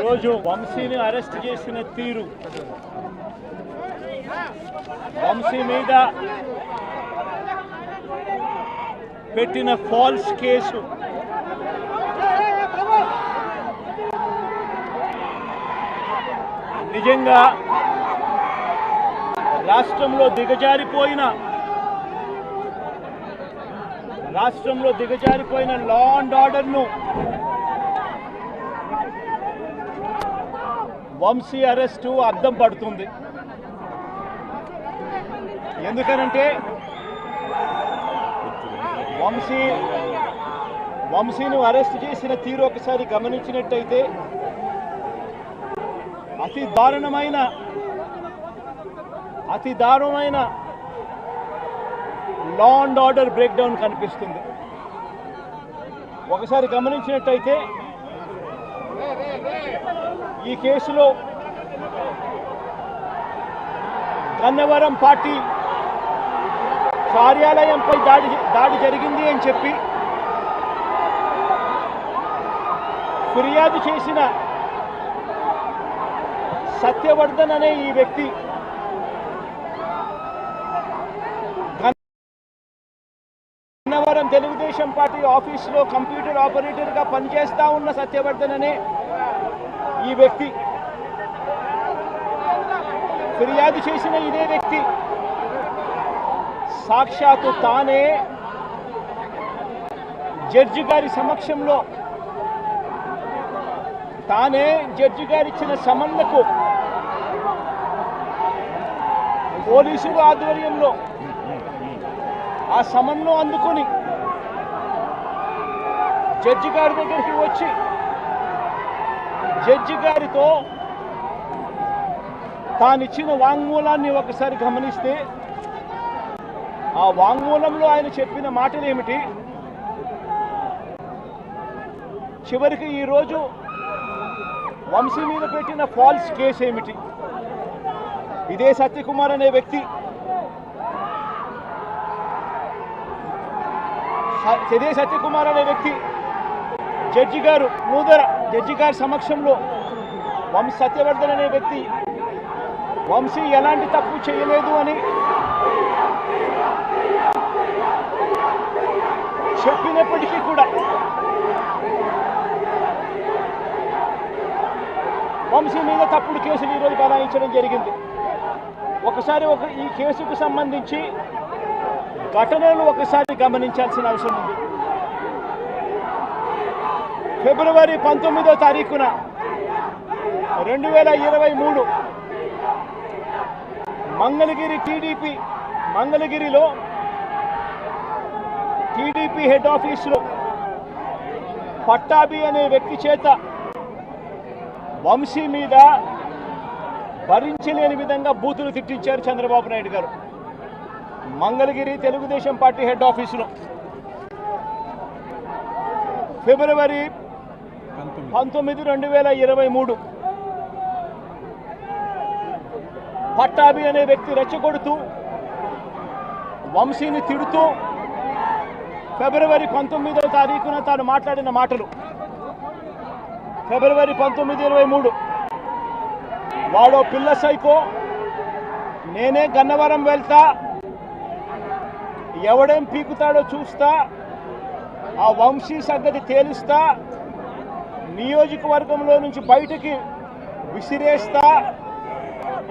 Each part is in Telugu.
ఈరోజు వంశీని అరెస్ట్ చేసిన తీరు, వంశీ మీద పెట్టిన ఫాల్స్ కేసు నిజంగా రాష్ట్రంలో దిగజారిపోయిన లా అండ్ ఆర్డర్ను వంశీ అరెస్టు అద్దం పడుతుంది. ఎందుకనంటే వంశీని అరెస్ట్ చేసిన తీరు ఒకసారి గమనించినట్టయితే అతి దారుణమైన law and order break down కనిపిస్తుంది. ఒకసారి గమనించినట్టయితే ఈ కేసులో గన్నవరం పార్టీ కార్యాలయంపై దాడి జరిగింది అని చెప్పి ఫిర్యాదు చేసిన సత్యవర్ధన్ అనే ఈ వ్యక్తి గన్నవరం తెలుగుదేశం పార్టీ ఆఫీసులో కంప్యూటర్ ఆపరేటర్గా పనిచేస్తా ఉన్న సత్యవర్ధన్ అనే ఈ వ్యక్తి ఫిర్యాదు చేసిన ఇదే వ్యక్తి సాక్షాత్తు తానే జడ్జి గారి సమక్షంలో జడ్జి గారు ఇచ్చిన సమన్లకు పోలీసుల ఆధ్వర్యంలో ఆ సమన్ను అందుకొని జడ్జి గారి దగ్గరికి వచ్చి జడ్జి గారితో తానిచ్చిన వాంగ్మూలాన్ని ఒకసారి గమనిస్తే ఆ వాంగ్మూలంలో ఆయన చెప్పిన మాటలు ఏమిటి, చివరికి ఈరోజు వంశీ మీద పెట్టిన ఫాల్స్ కేసు ఏమిటి, ఇదే సత్యకుమార్ అనే వ్యక్తి జడ్జి గారు ముందర జడ్జి గారి సమక్షంలో సత్యవర్ధన్ అనే వ్యక్తి వంశీ ఎలాంటి తప్పు చేయలేదు అని చెప్పినప్పటికీ కూడా వంశీ మీద తప్పుడు కేసులు ఈరోజు బనాయించడం జరిగింది. ఒకసారి ఈ కేసుకు సంబంధించి ఘటనలు ఒకసారి గమనించాల్సిన అవసరం ఉంది. ఫిబ్రవరి 19వ తారీఖున 2023 మంగళగిరిలో టీడీపీ హెడ్ ఆఫీసులో పట్టాభి అనే వ్యక్తి చేత వంశీ మీద భరించలేని విధంగా బూతులు తిట్టించారు చంద్రబాబు నాయుడు గారు. మంగళగిరి తెలుగుదేశం పార్టీ హెడ్ ఆఫీసులో ఫిబ్రవరి 19, 2023 పట్టాభి అనే వ్యక్తి రెచ్చగొడుతూ వంశీని తిడుతూ ఫిబ్రవరి 19వ తారీఖున తాను మాట్లాడిన మాటలు. ఫిబ్రవరి 19, 23 వాడో పిల్ల సైకో, నేనే గన్నవరం వెళ్తా, ఎవడేం పీకుతాడో చూస్తా, ఆ వంశీ సంగతి తేలుస్తా, నియోజకవర్గంలో నుంచి బయటికి విసిరేస్తా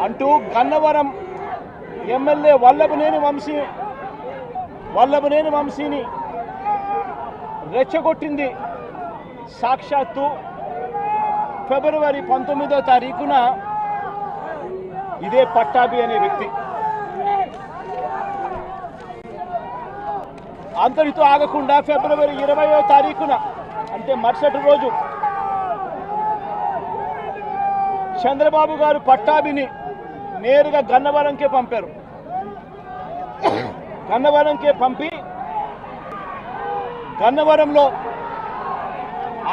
అంటూ గన్నవరం ఎమ్మెల్యే వల్లభనేని వంశీని రెచ్చగొట్టింది సాక్షాత్తు ఫిబ్రవరి 19వ తారీఖున ఇదే పట్టాభి అనే వ్యక్తి. అంతటితో ఆగకుండా ఫిబ్రవరి 20వ తారీఖున అంటే మరుసటి రోజు చంద్రబాబు గారు పట్టాభిని నేరుగా గన్నవరంకే పంపారు. గన్నవరంకే పంపి గన్నవరంలో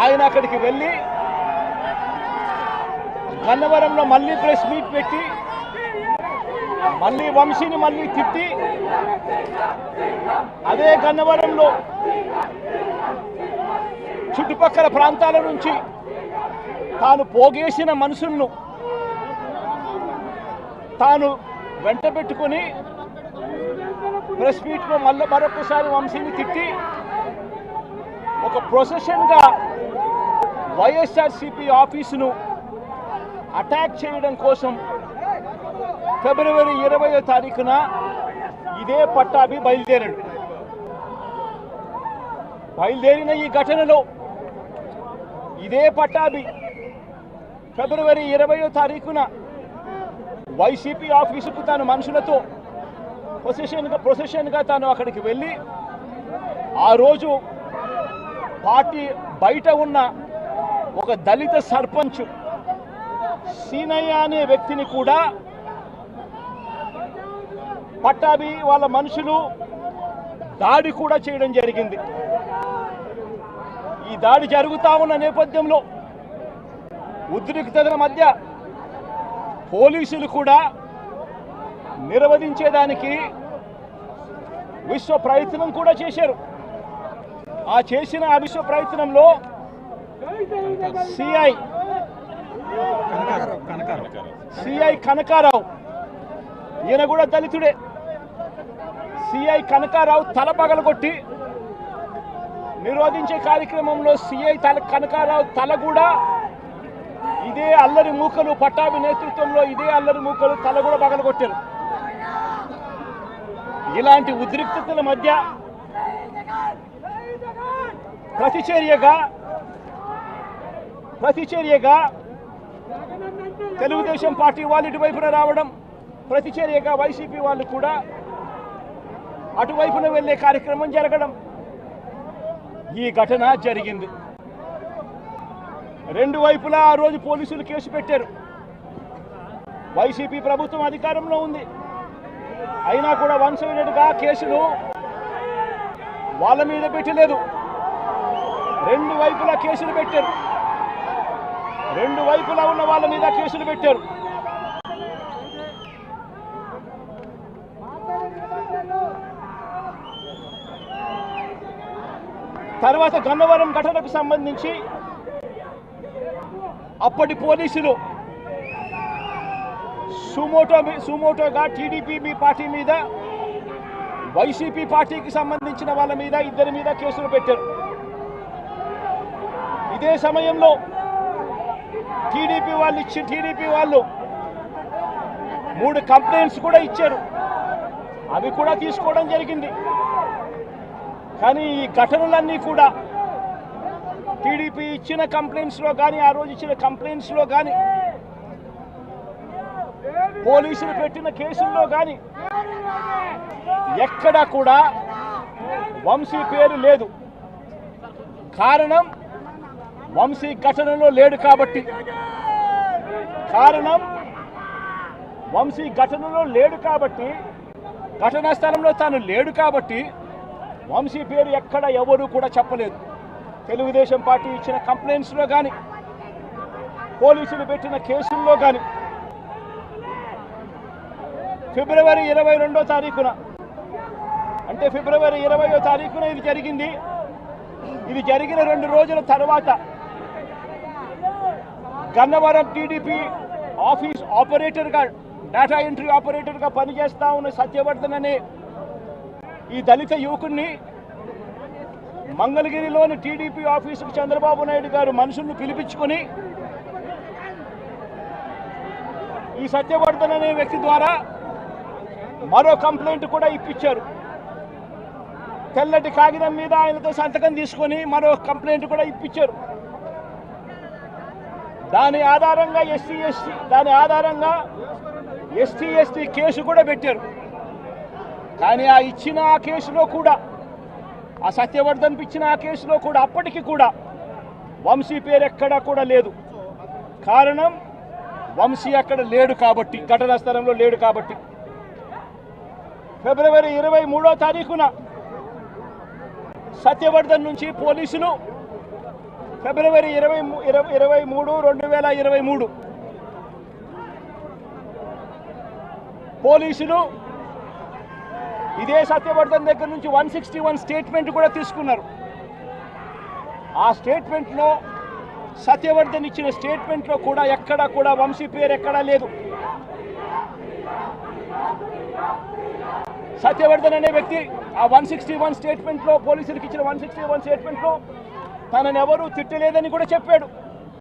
ఆయన అక్కడికి వెళ్ళి గన్నవరంలో మళ్ళీ ప్రెస్ మీట్ పెట్టి మళ్ళీ వంశీని మళ్ళీ తిట్టి అదే గన్నవరంలో చుట్టుపక్కల ప్రాంతాల నుంచి తాను పోగేసిన మనుషులను తాను వెంట పెట్టుకొని ప్రెస్ మీట్లో మరొకసారి వంశీని తిట్టి ఒక ప్రొసెషన్గా వైఎస్ఆర్సీపీ ఆఫీసును అటాక్ చేయడం కోసం ఫిబ్రవరి 20వ తారీఖున ఇదే పట్టాభి బయలుదేరాడు. బయలుదేరిన ఈ ఘటనలో ఇదే పట్టాభి ఫిబ్రవరి 20వ తారీఖున వైసీపీ ఆఫీసుకు తాను మనుషులతో ప్రొసెషన్గా తాను అక్కడికి వెళ్ళి ఆ రోజు పార్టీ బయట ఉన్న ఒక దళిత సర్పంచ్ సీనయ్య అనే వ్యక్తిని కూడా పట్టాభి వాళ్ళ మనుషులు దాడి కూడా చేయడం జరిగింది. ఈ దాడి జరుగుతా ఉన్న నేపథ్యంలో ఉద్రిక్తతల మధ్య పోలీసులు కూడా నిర్వహించేదానికి విశ్వ ప్రయత్నం కూడా చేశారు. ఆ చేసిన విశ్వ ప్రయత్నంలో సిఐ కనకారావు, ఈయన కూడా దళితుడే, సిఐ కనకారావు తల పగలగొట్టి నిరోధించే కార్యక్రమంలో సిఐ కనకారావు తల కూడా ఇదే అల్లరి మూకలు పట్టాభి నేతృత్వంలో ఇదే అల్లరి మూకలు తల కూడా పగలగొట్టారు. ఇలాంటి ఉద్రిక్తతల మధ్య ప్రతిచర్యగా తెలుగుదేశం పార్టీ వాళ్ళు ఇటువైపున రావడం, ప్రతిచర్యగా వైసీపీ వాళ్ళు కూడా అటువైపున వెళ్లే కార్యక్రమం జరగడం, ఈ ఘటన జరిగింది. రెండు వైపులా ఆ రోజు పోలీసులు కేసు పెట్టారు. వైసీపీ ప్రభుత్వం అధికారంలో ఉంది, అయినా కూడా వన్ సైడెడ్గా కేసులు వాళ్ళ మీద పెట్టలేదు. రెండు వైపులా కేసులు పెట్టారు, రెండు వైపులా ఉన్న వాళ్ళ మీద కేసులు పెట్టారు. తర్వాత గన్నవరం ఘటనకు సంబంధించి అప్పటి పోలీసులు సుమోటోగా టీడీపీ పార్టీ మీద, వైసీపీ పార్టీకి సంబంధించిన వాళ్ళ మీద, ఇద్దరి మీద కేసులు పెట్టారు. ఇదే సమయంలో టీడీపీ వాళ్ళు 3 కంప్లైంట్స్ కూడా ఇచ్చారు, అవి కూడా తీసుకోవడం జరిగింది. కానీ ఈ ఘటనలన్నీ కూడా టీడీపీ ఇచ్చిన కంప్లైంట్స్లో కానీ, ఆ రోజు ఇచ్చిన కంప్లైంట్స్లో కానీ, పోలీసులు పెట్టిన కేసుల్లో కానీ ఎక్కడా కూడా వంశీ పేరు లేదు. కారణం వంశీ ఘటనలో లేడు కాబట్టి, ఘటనా స్థలంలో తాను లేడు కాబట్టి వంశీ పేరు ఎక్కడ ఎవరు కూడా చెప్పలేదు. తెలుగుదేశం పార్టీ ఇచ్చిన కంప్లైంట్స్లో కానీ, పోలీసులు పెట్టిన కేసుల్లో కానీ ఫిబ్రవరి 22వ తారీఖున, అంటే ఫిబ్రవరి 20వ తారీఖున ఇది జరిగింది. ఇది జరిగిన 2 రోజుల తర్వాత గన్నవరం టీడీపీ ఆఫీస్ ఆపరేటర్గా, డేటా ఎంట్రీ ఆపరేటర్గా పనిచేస్తా ఉన్న సత్యవర్ధన్ అనే ఈ దళిత యువకుడిని మంగళగిరిలోని టీడీపీ ఆఫీసుకు చంద్రబాబు నాయుడు గారు మనుషులను పిలిపించుకొని ఈ సత్యవర్ధన్ అనే వ్యక్తి ద్వారా మరో కంప్లైంట్ కూడా ఇప్పించారు. తెల్లటి కాగితం మీద ఆయనతో సంతకం తీసుకొని మరో కంప్లైంట్ కూడా ఇప్పించారు. దాని ఆధారంగా ఎస్టీ ఎస్టీ కేసు కూడా పెట్టారు. కానీ ఆ ఇచ్చిన ఆ కేసులో కూడా, ఆ సత్యవర్ధన్ ఇచ్చిన ఆ కేసులో కూడా అప్పటికి కూడా వంశీ పేరు ఎక్కడా కూడా లేదు. కారణం వంశీ అక్కడ లేడు కాబట్టి, ఘటనా స్థలంలో లేడు కాబట్టి. ఫిబ్రవరి 23వ తారీఖున సత్యవర్ధన్ నుంచి పోలీసులు ఫిబ్రవరి 2023 పోలీసులు ఇదే సత్యవర్ధన్ దగ్గర నుంచి 161 స్టేట్మెంట్ కూడా తీసుకున్నారు. ఆ స్టేట్మెంట్లో సత్యవర్ధన్ ఇచ్చిన స్టేట్మెంట్లో కూడా ఎక్కడా కూడా వంశీ పేరు ఎక్కడా లేదు. సత్యవర్ధన్ అనే వ్యక్తి ఆ 161 స్టేట్మెంట్లో, పోలీసులకు ఇచ్చిన 161 స్టేట్మెంట్లో తనను ఎవరూ తిట్టలేదని కూడా చెప్పాడు.